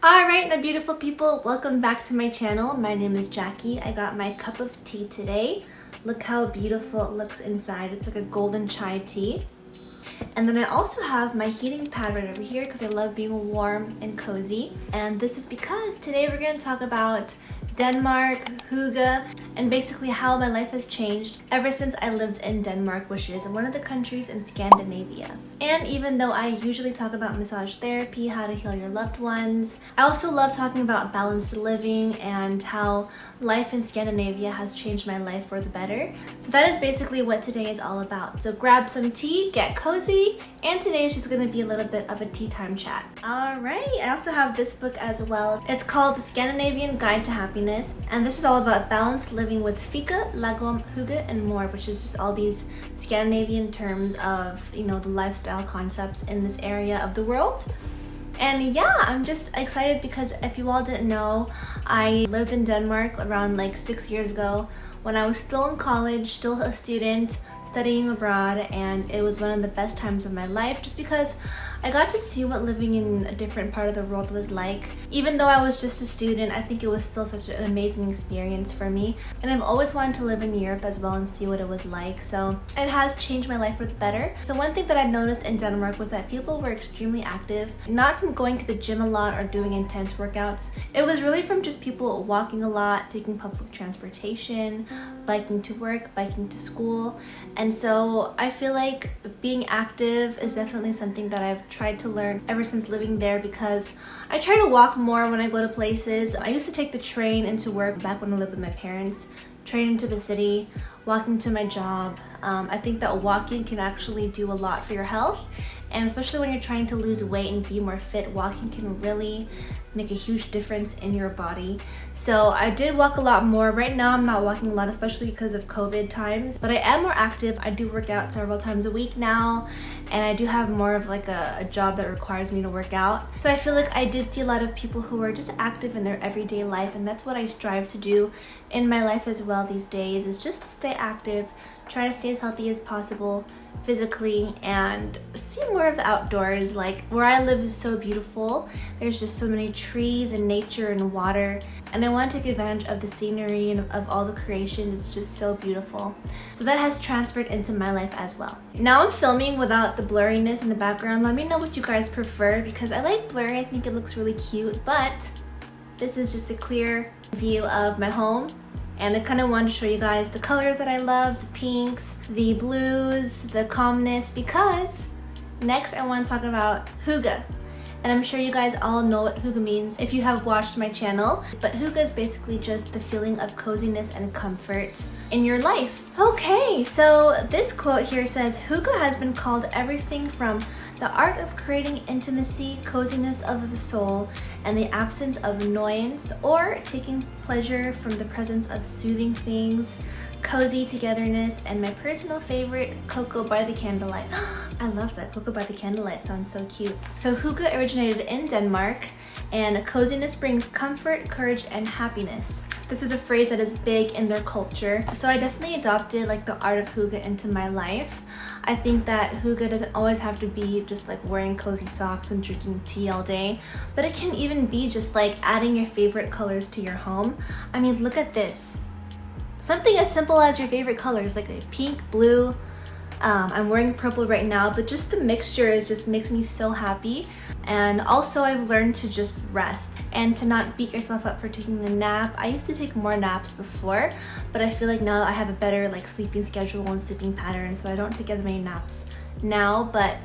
Alright, my beautiful people, welcome back to my channel. My name is Jackie. I got my cup of tea today. Look how beautiful it looks inside. It's like a golden chai tea. And then I also have my heating pad right over here because I love being warm and cozy. And this is because today we're going to talk about Denmark, Hygge, and basically how my life has changed ever since I lived in Denmark, which is one of the countries in Scandinavia. And even though I usually talk about massage therapy, how to heal your loved ones, I also love talking about balanced living and how life in Scandinavia has changed my life for the better. So that is basically what today is all about. So grab some tea, get cozy, and today is just going to be a little bit of a tea time chat. Alright, I also have this book as well. It's called The Scandinavian Guide to Happiness. And this is all about balanced living with fika, lagom, hygge, and more, which is just all these Scandinavian terms of, the lifestyle concepts in this area of the world. And yeah, I'm just excited because if you all didn't know, I lived in Denmark around like 6 years ago when I was still in college, still a student, studying abroad, and it was one of the best times of my life just because I got to see what living in a different part of the world was like. Even though I was just a student, I think it was still such an amazing experience for me. And I've always wanted to live in Europe as well and see what it was like. So it has changed my life for the better. So one thing that I noticed in Denmark was that people were extremely active, not from going to the gym a lot or doing intense workouts. It was really from just people walking a lot, taking public transportation, biking to work, biking to school. And so I feel like being active is definitely something that I've tried to learn ever since living there because I try to walk more when I go to places. I used to take the train into work back when I lived with my parents, train into the city, walking to my job. I think that walking can actually do a lot for your health, and especially when you're trying to lose weight and be more fit, walking can really make a huge difference in your body. So I did walk a lot more. Right now I'm not walking a lot, especially because of COVID times, but I am more active. I do work out several times a week now, and I do have more of like a job that requires me to work out. So I feel like I did see a lot of people who are just active in their everyday life, and that's what I strive to do in my life as well these days, is just to stay active, try to stay as healthy as possible physically, and see more of the outdoors. Like where I live is so beautiful. There's just so many trees and nature and water, and I want to take advantage of the scenery and of all the creation. It's just so beautiful. So that has transferred into my life as well. Now I'm filming without the blurriness in the background. Let me know what you guys prefer because I like blurry. I think it looks really cute, but this is just a clear view of my home. And I kind of wanted to show you guys the colors that I love, the pinks, the blues, the calmness, because next I want to talk about hygge. And I'm sure you guys all know what hygge means if you have watched my channel. But hygge is basically just the feeling of coziness and comfort in your life. Okay, so this quote here says, hygge has been called everything from the art of creating intimacy, coziness of the soul, and the absence of annoyance, or taking pleasure from the presence of soothing things, cozy togetherness, and my personal favorite, cocoa by the candlelight. I love that. Cocoa by the candlelight sounds so cute. So hygge originated in Denmark, and coziness brings comfort, courage, and happiness. This is a phrase that is big in their culture. So I definitely adopted like the art of hygge into my life. I think that hygge doesn't always have to be just like wearing cozy socks and drinking tea all day, but it can even be just like adding your favorite colors to your home. I mean, look at this. Something as simple as your favorite colors, like a pink, blue. I'm wearing purple right now, but just the mixture just makes me so happy. And also I've learned to just rest and to not beat yourself up for taking a nap. I used to take more naps before, but I feel like now I have a better like sleeping schedule and sleeping pattern, so I don't take as many naps now. But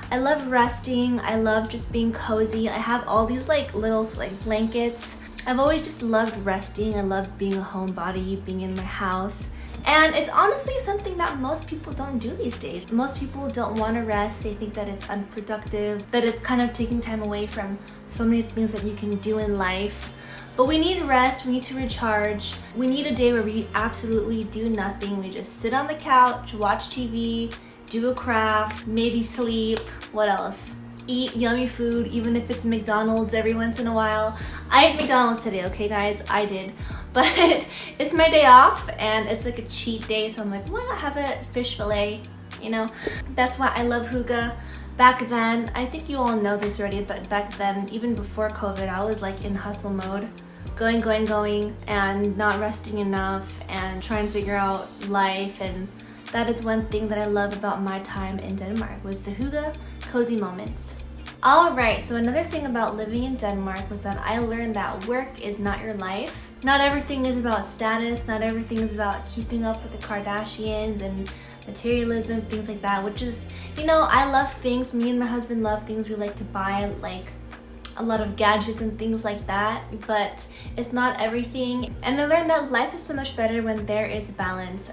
I love resting. I love just being cozy. I have all these like little like blankets. I've always just loved resting. I love being a homebody, being in my house. And it's honestly something that most people don't do these days. Most people don't want to rest. They think that it's unproductive, that it's kind of taking time away from so many things that you can do in life. But we need rest, we need to recharge. We need a day where we absolutely do nothing. We just sit on the couch, watch TV, do a craft, maybe sleep. What else? Eat yummy food, even if it's McDonald's every once in a while. I ate McDonald's today, okay guys? I did. But it's my day off and it's like a cheat day, so I'm like, why not have a fish fillet? That's why I love hygge. Back then, I think you all know this already, but back then, even before COVID, I was like in hustle mode. Going, and not resting enough and trying to figure out life. And that is one thing that I love about my time in Denmark, was the hygge, cozy moments. Alright, so another thing about living in Denmark was that I learned that work is not your life. Not everything is about status, not everything is about keeping up with the Kardashians and materialism, things like that, which is, you know, I love things. Me and my husband love things. We like to buy like a lot of gadgets and things like that, but it's not everything. And I learned that life is so much better when there is a balance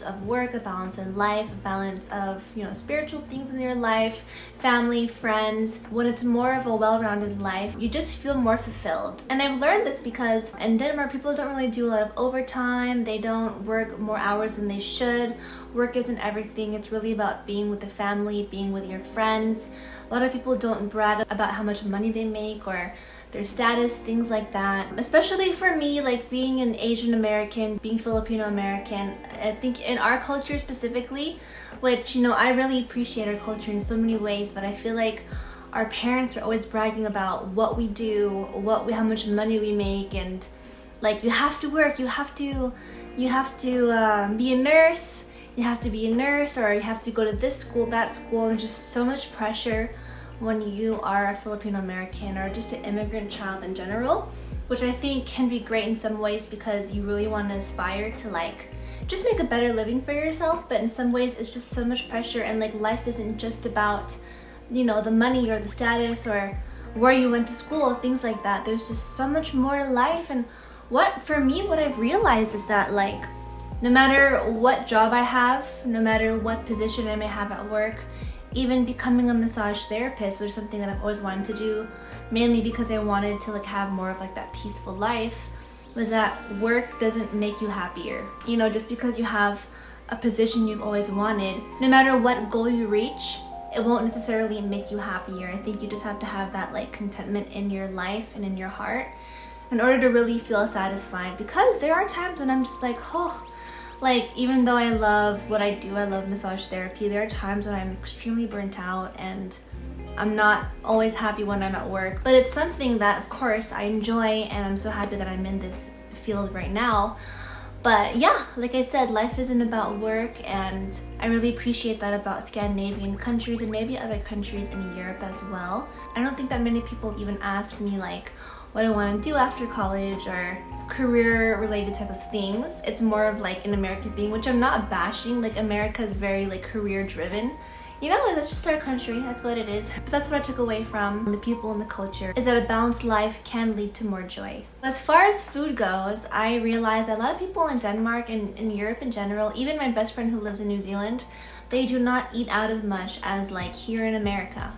of work, a balance in life, a balance of, you know, spiritual things in your life, family, friends. When it's more of a well-rounded life, you just feel more fulfilled. And I've learned this because in Denmark, people don't really do a lot of overtime. They don't work more hours than they should. Work isn't everything. It's really about being with the family, being with your friends. A lot of people don't brag about how much money they make or their status, things like that. Especially for me, like being an Asian American, being Filipino American, I think in our culture specifically, which, you know, I really appreciate our culture in so many ways, but I feel like our parents are always bragging about what we do, how much money we make, and like, you have to work, you have to be a nurse. You have to be a nurse, or you have to go to this school, that school, and just so much pressure when you are a Filipino American or just an immigrant child in general, which I think can be great in some ways because you really want to aspire to like just make a better living for yourself. But in some ways it's just so much pressure, and like life isn't just about, you know, the money or the status or where you went to school, things like that. There's just so much more to life. And what I've realized is that like, no matter what job I have, no matter what position I may have at work, even becoming a massage therapist, which is something that I've always wanted to do, mainly because I wanted to like have more of like that peaceful life, was that work doesn't make you happier. You know, just because you have a position you've always wanted, no matter what goal you reach, it won't necessarily make you happier. I think you just have to have that like contentment in your life and in your heart in order to really feel satisfied. Because there are times when I'm just like, oh, like, even though I love what I do, I love massage therapy, there are times when I'm extremely burnt out and I'm not always happy when I'm at work. But it's something that, of course, I enjoy, and I'm so happy that I'm in this field right now. But yeah, like I said, life isn't about work, and I really appreciate that about Scandinavian countries and maybe other countries in Europe as well. I don't think that many people even ask me like what I want to do after college or career related type of things. It's more of like an American thing, which I'm not bashing. Like, America is very like career driven. You know, that's just our country, that's what it is. But that's what I took away from the people and the culture, is that a balanced life can lead to more joy. As far as food goes, I realized that a lot of people in Denmark and in Europe in general, even my best friend who lives in New Zealand, they do not eat out as much as like here in America.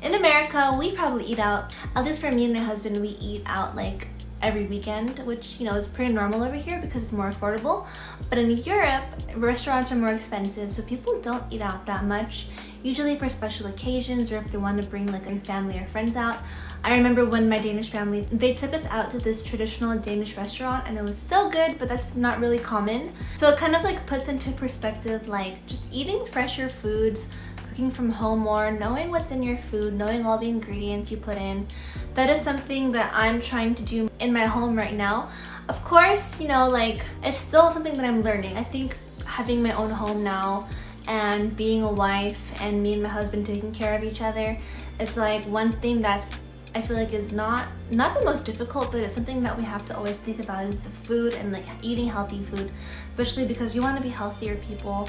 In America, we probably eat out, at least for me and my husband, we eat out like every weekend, which, you know, is pretty normal over here because it's more affordable. But in Europe, restaurants are more expensive, so people don't eat out that much, usually for special occasions or if they want to bring like a family or friends out. I remember when my Danish family, they took us out to this traditional Danish restaurant, and it was so good, but that's not really common. So it kind of like puts into perspective like just eating fresher foods, cooking from home more, knowing what's in your food, knowing all the ingredients you put in. That is something that I'm trying to do in my home right now. Of course, you know, like, it's still something that I'm learning. I think having my own home now and being a wife and me and my husband taking care of each other, it's like one thing that's, I feel like, is not the most difficult, but it's something that we have to always think about, is the food and like eating healthy food, especially because we want to be healthier people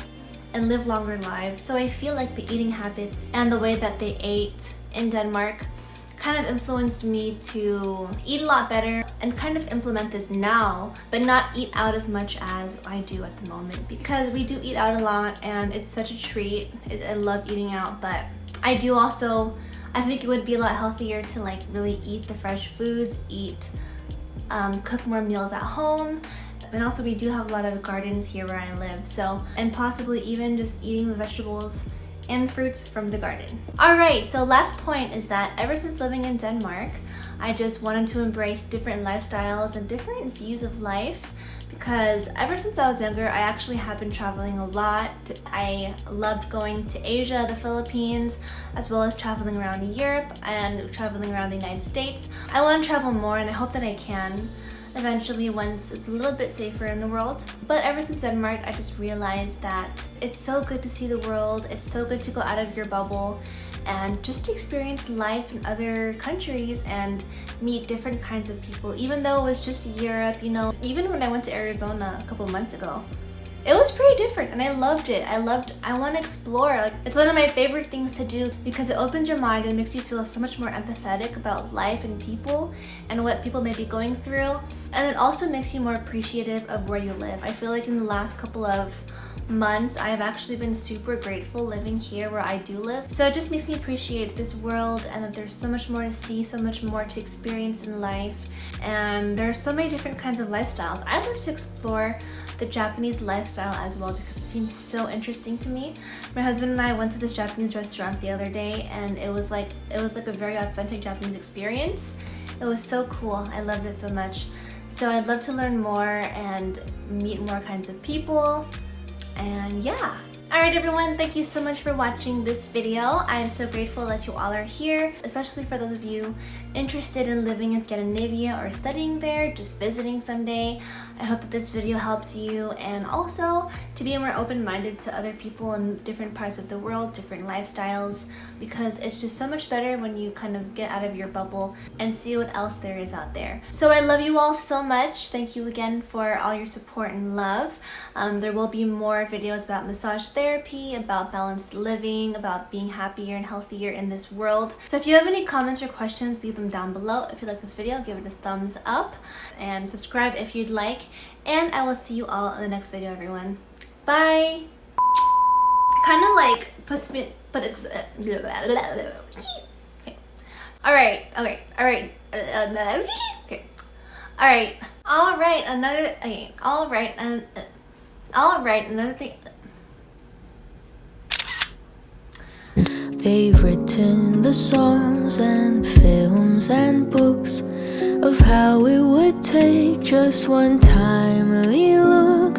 and live longer lives. So I feel like the eating habits and the way that they ate in Denmark kind of influenced me to eat a lot better and kind of implement this now, but not eat out as much as I do at the moment, because we do eat out a lot and it's such a treat. I love eating out, but I do also, I think it would be a lot healthier to like really eat the fresh foods, cook more meals at home. And also we do have a lot of gardens here where I live, so, and possibly even just eating the vegetables and fruits from the garden. Alright, so last point is that ever since living in Denmark, I just wanted to embrace different lifestyles and different views of life, because ever since I was younger, I actually have been traveling a lot. I loved going to Asia, the Philippines, as well as traveling around Europe and traveling around the United States. I want to travel more, and I hope that I can eventually once it's a little bit safer in the world. But ever since Denmark, I just realized that it's so good to see the world. It's so good to go out of your bubble and just to experience life in other countries and meet different kinds of people. Even though it was just Europe, you know, even when I went to Arizona a couple of months ago, it was pretty different and I loved it. I want to explore. Like, it's one of my favorite things to do because it opens your mind and makes you feel so much more empathetic about life and people and what people may be going through. And it also makes you more appreciative of where you live. I feel like in the last couple of months, I've actually been super grateful living here where I do live. So it just makes me appreciate this world and that there's so much more to see, so much more to experience in life. And there are so many different kinds of lifestyles. I'd love to explore the Japanese lifestyle as well because it seems so interesting to me. My husband and I went to this Japanese restaurant the other day and it was like a very authentic Japanese experience. It was so cool. I loved it so much. So I'd love to learn more and meet more kinds of people. And yeah. Alright everyone, thank you so much for watching this video. I am so grateful that you all are here, especially for those of you interested in living in Scandinavia or studying there, just visiting someday. I hope that this video helps you and also to be more open-minded to other people in different parts of the world, different lifestyles, because it's just so much better when you kind of get out of your bubble and see what else there is out there. So I love you all so much. Thank you again for all your support and love. There will be more videos about massage therapy, about balanced living, about being happier and healthier in this world. So if you have any comments or questions, leave them down below. If you like this video, give it a thumbs up and subscribe if you'd like. And I will see you all in the next video, everyone. Bye! Kind of like puts me, but it's okay. Alright, another thing. They've written the songs and films and books of how it would take just one timely look